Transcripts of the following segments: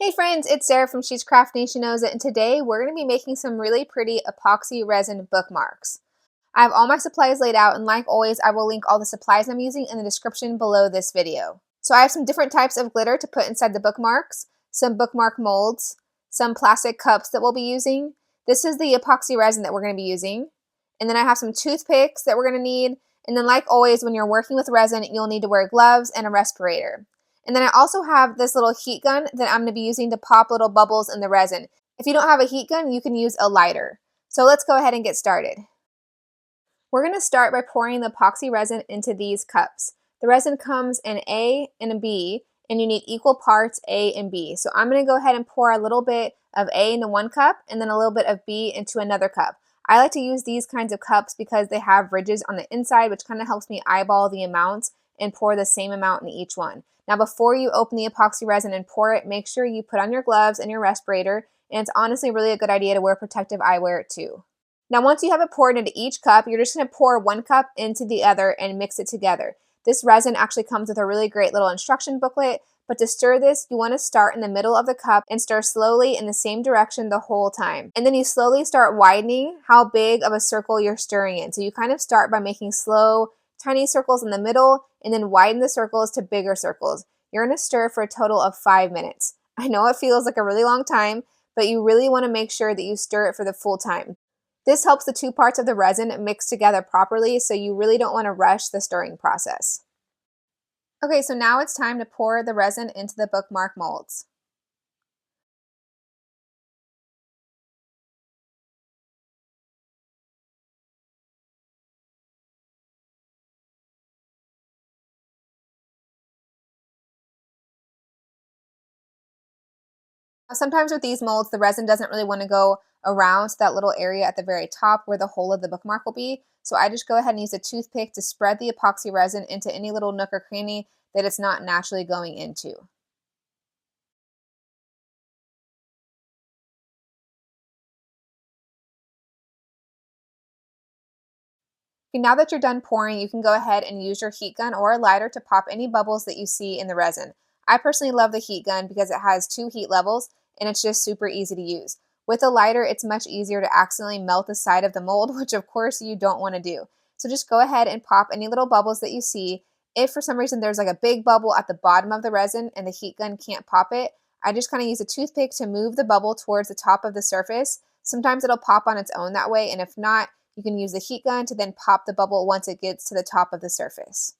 Hey friends, it's Sarah from She's Craft Nation Knows It, and today we're going to be making some really pretty epoxy resin bookmarks. I have all my supplies laid out, and like always, I will link all the supplies I'm using in the description below this video. So I have some different types of glitter to put inside the bookmarks, some bookmark molds, some plastic cups that we'll be using. This is the epoxy resin that we're going to be using. And then I have some toothpicks that we're going to need. And then like always, when you're working with resin, you'll need to wear gloves and a respirator. And then I also have this little heat gun that I'm going to be using to pop little bubbles in the resin. If you don't have a heat gun, you can use a lighter. So let's go ahead and get started. We're going to start by pouring the epoxy resin into these cups. The resin comes in A and a B, and you need equal parts A and B. So I'm going to go ahead and pour a little bit of A into one cup and then a little bit of B into another cup. I like to use these kinds of cups because they have ridges on the inside, which kind of helps me eyeball the amounts and pour the same amount in each one. Now before you open the epoxy resin and pour it, make sure you put on your gloves and your respirator, and it's honestly really a good idea to wear protective eyewear too. Now once you have it poured into each cup, you're just going to pour one cup into the other and mix it together. This resin actually comes with a really great little instruction booklet, but to stir this, you want to start in the middle of the cup and stir slowly in the same direction the whole time. And then you slowly start widening how big of a circle you're stirring in. So you kind of start by making slow, tiny circles in the middle and then widen the circles to bigger circles. You're going to stir for a total of 5 minutes. I know it feels like a really long time, but you really want to make sure that you stir it for the full time. This helps the two parts of the resin mix together properly, so you really don't want to rush the stirring process. Okay, so now it's time to pour the resin into the bookmark molds. Sometimes with these molds, the resin doesn't really want to go around to that little area at the very top where the hole of the bookmark will be. So I just go ahead and use a toothpick to spread the epoxy resin into any little nook or cranny that it's not naturally going into. Okay, now that you're done pouring, you can go ahead and use your heat gun or a lighter to pop any bubbles that you see in the resin. I personally love the heat gun because it has 2 heat levels and it's just super easy to use. With a lighter, it's much easier to accidentally melt the side of the mold, which of course you don't want to do. So just go ahead and pop any little bubbles that you see. If for some reason there's like a big bubble at the bottom of the resin and the heat gun can't pop it, I just kind of use a toothpick to move the bubble towards the top of the surface. Sometimes it'll pop on its own that way, and if not, you can use the heat gun to then pop the bubble once it gets to the top of the surface.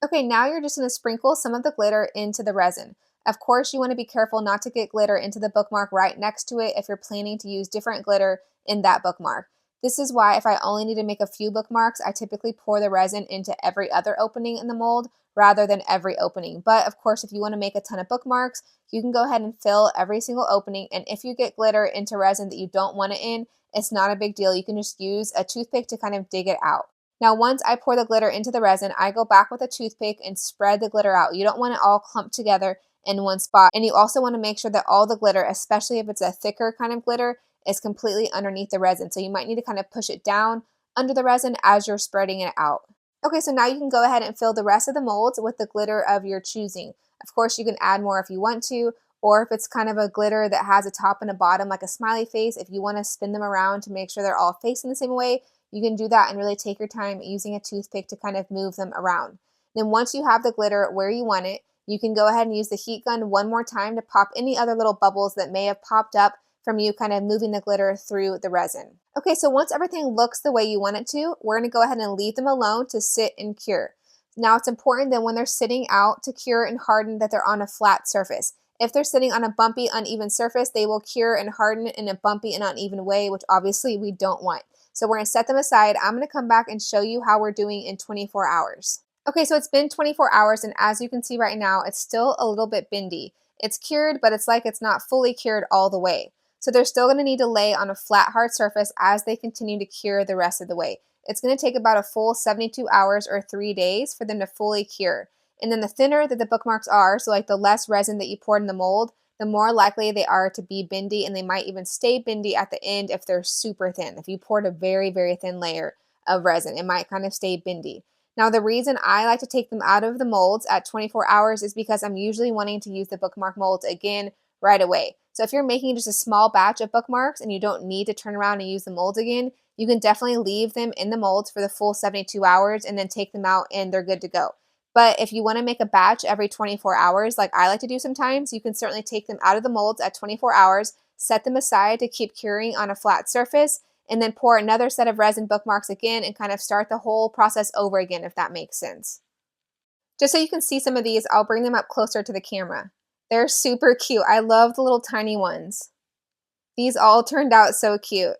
Okay, now you're just going to sprinkle some of the glitter into the resin. Of course, you want to be careful not to get glitter into the bookmark right next to it if you're planning to use different glitter in that bookmark. This is why if I only need to make a few bookmarks, I typically pour the resin into every other opening in the mold rather than every opening. But of course, if you want to make a ton of bookmarks, you can go ahead and fill every single opening. And if you get glitter into resin that you don't want it in, it's not a big deal. You can just use a toothpick to kind of dig it out. Now, once I pour the glitter into the resin, I go back with a toothpick and spread the glitter out. You don't want it all clumped together in one spot. And you also want to make sure that all the glitter, especially if it's a thicker kind of glitter, is completely underneath the resin. So you might need to kind of push it down under the resin as you're spreading it out. Okay, so now you can go ahead and fill the rest of the molds with the glitter of your choosing. Of course, you can add more if you want to, or if it's kind of a glitter that has a top and a bottom like a smiley face, if you want to spin them around to make sure they're all facing the same way, you can do that and really take your time using a toothpick to kind of move them around. Then once you have the glitter where you want it, you can go ahead and use the heat gun one more time to pop any other little bubbles that may have popped up from you kind of moving the glitter through the resin. Okay, so once everything looks the way you want it to, we're going to go ahead and leave them alone to sit and cure. Now it's important that when they're sitting out to cure and harden that they're on a flat surface. If they're sitting on a bumpy, uneven surface, they will cure and harden in a bumpy and uneven way, which obviously we don't want. So we're going to set them aside. I'm going to come back and show you how we're doing in 24 hours. Okay, so it's been 24 hours, and as you can see right now, it's still a little bit bendy. It's cured, but it's like it's not fully cured all the way. So they're still going to need to lay on a flat, hard surface as they continue to cure the rest of the way. It's going to take about a full 72 hours or 3 days for them to fully cure. And then the thinner that the bookmarks are, so like the less resin that you poured in the mold, the more likely they are to be bendy, and they might even stay bendy at the end if they're super thin. If you poured a very, very thin layer of resin, it might kind of stay bendy. Now, the reason I like to take them out of the molds at 24 hours is because I'm usually wanting to use the bookmark molds again right away. So if you're making just a small batch of bookmarks and you don't need to turn around and use the molds again, you can definitely leave them in the molds for the full 72 hours and then take them out and they're good to go. But if you want to make a batch every 24 hours, like I like to do sometimes, you can certainly take them out of the molds at 24 hours, set them aside to keep curing on a flat surface, and then pour another set of resin bookmarks again and kind of start the whole process over again, if that makes sense. Just so you can see some of these, I'll bring them up closer to the camera. They're super cute. I love the little tiny ones. These all turned out so cute.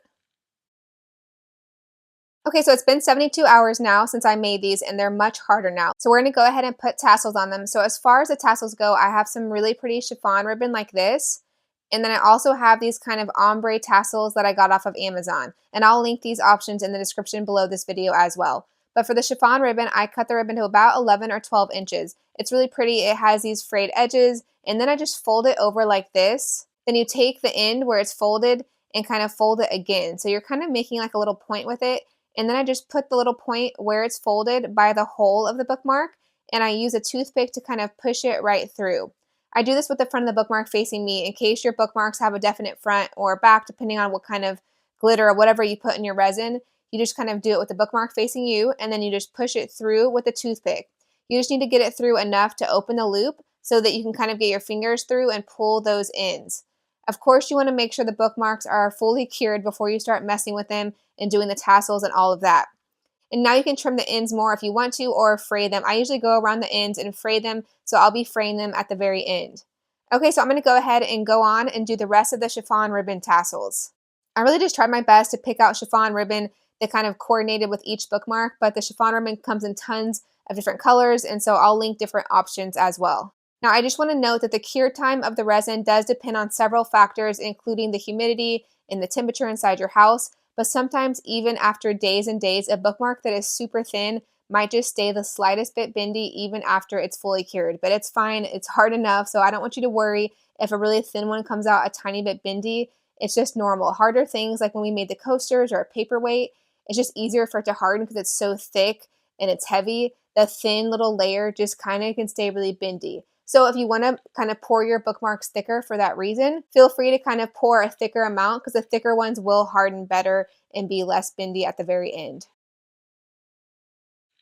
Okay, so it's been 72 hours now since I made these and they're much harder now. So we're gonna go ahead and put tassels on them. So as far as the tassels go, I have some really pretty chiffon ribbon like this. And then I also have these kind of ombre tassels that I got off of Amazon. And I'll link these options in the description below this video as well. But for the chiffon ribbon, I cut the ribbon to about 11 or 12 inches. It's really pretty. It has these frayed edges. And then I just fold it over like this. Then you take the end where it's folded and kind of fold it again. So you're kind of making like a little point with it. And then I just put the little point where it's folded by the hole of the bookmark, and I use a toothpick to kind of push it right through. I do this with the front of the bookmark facing me in case your bookmarks have a definite front or back, depending on what kind of glitter or whatever you put in your resin. You just kind of do it with the bookmark facing you, and then you just push it through with a toothpick. You just need to get it through enough to open the loop so that you can kind of get your fingers through and pull those ends. Of course, you want to make sure the bookmarks are fully cured before you start messing with them and doing the tassels and all of that. And now you can trim the ends more if you want to or fray them. I usually go around the ends and fray them, so I'll be fraying them at the very end. Okay, so I'm going to go ahead and go on and do the rest of the chiffon ribbon tassels. I really just tried my best to pick out chiffon ribbon that kind of coordinated with each bookmark, but the chiffon ribbon comes in tons of different colors, and so I'll link different options as well. Now, I just want to note that the cure time of the resin does depend on several factors, including the humidity and the temperature inside your house, but sometimes even after days and days, a bookmark that is super thin might just stay the slightest bit bendy even after it's fully cured. But it's fine, it's hard enough, so I don't want you to worry if a really thin one comes out a tiny bit bendy. It's just normal. Harder things like when we made the coasters or a paperweight, it's just easier for it to harden because it's so thick and it's heavy. The thin little layer just kind of can stay really bendy. So if you want to kind of pour your bookmarks thicker for that reason, feel free to kind of pour a thicker amount because the thicker ones will harden better and be less bendy at the very end.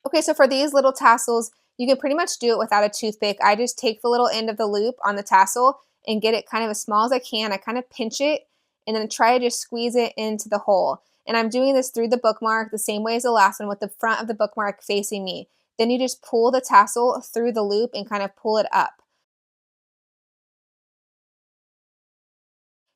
Okay, so for these little tassels, you can pretty much do it without a toothpick. I just take the little end of the loop on the tassel and get it kind of as small as I can. I kind of pinch it and then try to just squeeze it into the hole. And I'm doing this through the bookmark the same way as the last one with the front of the bookmark facing me. Then you just pull the tassel through the loop and kind of pull it up.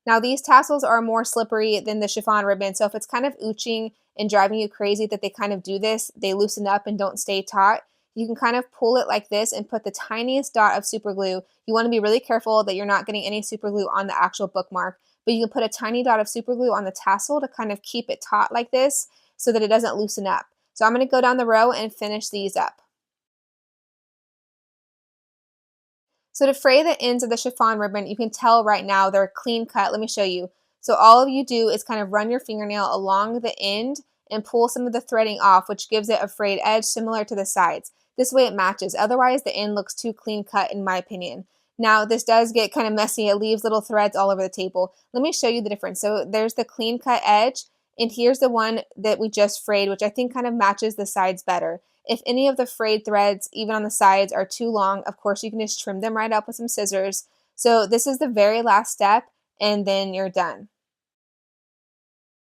Now these tassels are more slippery than the chiffon ribbon, so if it's kind of ooching and driving you crazy that they kind of do this, they loosen up and don't stay taut, you can kind of pull it like this and put the tiniest dot of super glue. You want to be really careful that you're not getting any super glue on the actual bookmark, but you can put a tiny dot of super glue on the tassel to kind of keep it taut like this so that it doesn't loosen up. So I'm going to go down the row and finish these up. So to fray the ends of the chiffon ribbon, you can tell right now they're clean cut. Let me show you. So all of you do is kind of run your fingernail along the end and pull some of the threading off, which gives it a frayed edge similar to the sides. This way it matches. Otherwise, the end looks too clean cut in my opinion. Now, this does get kind of messy. It leaves little threads all over the table. Let me show you the difference. So there's the clean cut edge, and here's the one that we just frayed, which I think kind of matches the sides better. If any of the frayed threads, even on the sides, are too long, of course you can just trim them right up with some scissors. So this is the very last step, and then you're done.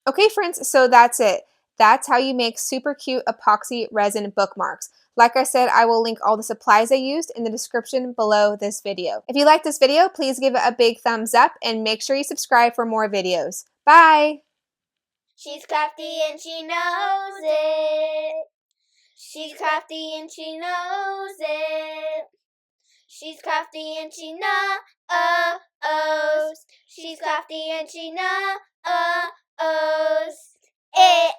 Okay, friends, so that's it. That's how you make super cute epoxy resin bookmarks. Like I said, I will link all the supplies I used in the description below this video. If you like this video, please give it a big thumbs up and make sure you subscribe for more videos. Bye! She's crafty and she knows it. She's crafty and she knows it. She's crafty and she knows. She's crafty and she knows it.